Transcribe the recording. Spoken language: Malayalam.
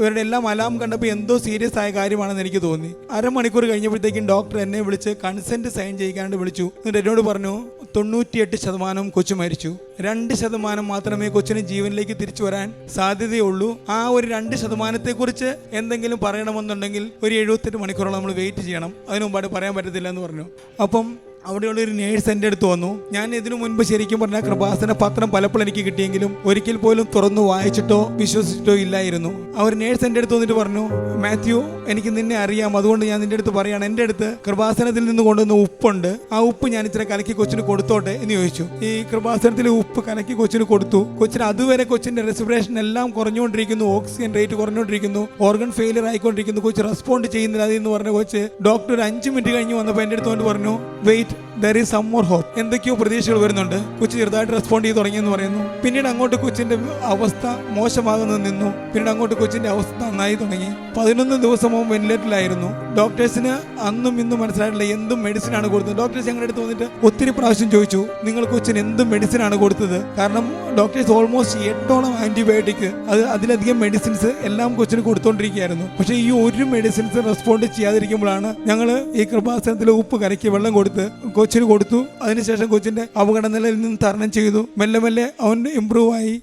ഇവരുടെ എല്ലാം അലാം കണ്ടപ്പോൾ എന്തോ സീരിയസ് ആയ കാര്യമാണെന്ന് എനിക്ക് തോന്നി. അരമണിക്കൂർ കഴിഞ്ഞപ്പോഴത്തേക്കും ഡോക്ടർ എന്നെ വിളിച്ച് കൺസെന്റ് സൈൻ ചെയ്യിക്കാണ്ട് വിളിച്ചു. എന്നിട്ട് എന്നോട് പറഞ്ഞു 98% കൊച്ചു മരിച്ചു, 2% മാത്രമേ കൊച്ചിന് ജീവനിലേക്ക് തിരിച്ചു വരാൻ സാധ്യതയുള്ളൂ. ആ ഒരു 2% കുറിച്ച് എന്തെങ്കിലും പറയണമെന്നുണ്ടെങ്കിൽ ഒരു 78 മണിക്കൂറോളം നമ്മൾ വെയിറ്റ് ചെയ്യണം, അതിനു മുമ്പായിട്ട് പറയാൻ പറ്റത്തില്ല എന്ന് പറഞ്ഞു. അപ്പം അവിടെയുള്ളൊരു നേഴ്സ് എൻ്റെ അടുത്ത് വന്നു. ഞാൻ ഇതിനു മുൻപ് ശരിക്കും പറഞ്ഞാൽ കൃപാസന പത്രം പലപ്പോഴും എനിക്ക് കിട്ടിയെങ്കിലും ഒരിക്കൽ പോലും തുറന്നു വായിച്ചിട്ടോ വിശ്വസിച്ചിട്ടോ ഇല്ലായിരുന്നു. ആ ഒരു നേഴ്സ് എൻ്റെ അടുത്ത് വന്നിട്ട് പറഞ്ഞു, മാത്യു, എനിക്ക് നിന്നെ അറിയാം, അതുകൊണ്ട് ഞാൻ നിന്റെ അടുത്ത് പറയുകയാണ്, എൻ്റെ അടുത്ത് കൃപാസനത്തിൽ നിന്ന് കൊണ്ടുവന്ന ഉപ്പുണ്ട്, ആ ഉപ്പ് ഞാൻ ഇത്ര കലക്കി കൊച്ചിന് കൊടുത്തോട്ടെ എന്ന് ചോദിച്ചു. ഈ കൃപാസനത്തിലെ ഉപ്പ് കലക്കി കൊച്ചിന് കൊടുത്തു. കൊച്ചിന് അതുവരെ കൊച്ചിന്റെ റെസ്പിറേഷൻ എല്ലാം കുറഞ്ഞുകൊണ്ടിരിക്കുന്നു, ഓക്സിജൻ റേറ്റ് കുറഞ്ഞുകൊണ്ടിരിക്കുന്നു, ഓർഗൻ ഫെയിലിയർ ആയിക്കൊണ്ടിരിക്കുന്നു, കൊച്ച് റെസ്പോണ്ട് ചെയ്യുന്നില്ല എന്ന് പറഞ്ഞ കൊച്ച് ഡോക്ടർ ഒരു 5 മിനിറ്റ് കഴിഞ്ഞ് വന്നപ്പോൾ എൻ്റെ അടുത്ത് കൊണ്ട് പറഞ്ഞു, wait, there is some more hope. എന്തൊക്കെയോ പ്രതീക്ഷകൾ വരുന്നുണ്ട്. കൊച്ചു ചെറുതായിട്ട് റെസ്പോണ്ട് ചെയ്ത് തുടങ്ങിയെന്ന് പറയുന്നു. പിന്നീട് അങ്ങോട്ട് കൊച്ചിന്റെ അവസ്ഥ മോശമാകുന്നത് നിന്നു. പിന്നീട് അങ്ങോട്ട് കൊച്ചിന്റെ അവസ്ഥ നന്നായി തുടങ്ങി. 11 ദിവസവും വെന്റിലേറ്ററിലായിരുന്നു. ഡോക്ടേഴ്സിന് അന്നും ഇന്നും മനസ്സിലായിട്ടില്ല എന്തും മെഡിസിൻ ആണ് കൊടുത്തത്. ഡോക്ടേഴ്സ് ഞങ്ങളുടെ അടുത്ത് വന്നിട്ട് ഒത്തിരി പ്രാവശ്യം ചോദിച്ചു, നിങ്ങൾ കൊച്ചിന് എന്തും മെഡിസിൻ ആണ് കൊടുത്തത്? കാരണം ഡോക്ടേഴ്സ് ഓൾമോസ്റ്റ് 8ഓളം ആന്റിബയോട്ടിക്, അതിലധികം മെഡിസിൻസ് എല്ലാം കൊച്ചിന് കൊടുത്തോണ്ടിരിക്കുകയായിരുന്നു. പക്ഷേ ഈ ഒരു മെഡിസിൻസ് റെസ്പോണ്ട് ചെയ്യാതിരിക്കുമ്പോഴാണ് ഞങ്ങൾ ഈ കൃപാസനത്തിലെ ഉപ്പ് കലക്കി വെള്ളം കൊടുത്ത് കൊച്ചിന് കൊടുത്തു. അതിനുശേഷം കൊച്ചിന്റെ അപകട നിലയിൽ നിന്ന് തരണം ചെയ്തു. മെല്ലെ മെല്ലെ അവൻ ഇമ്പ്രൂവ് ആയി.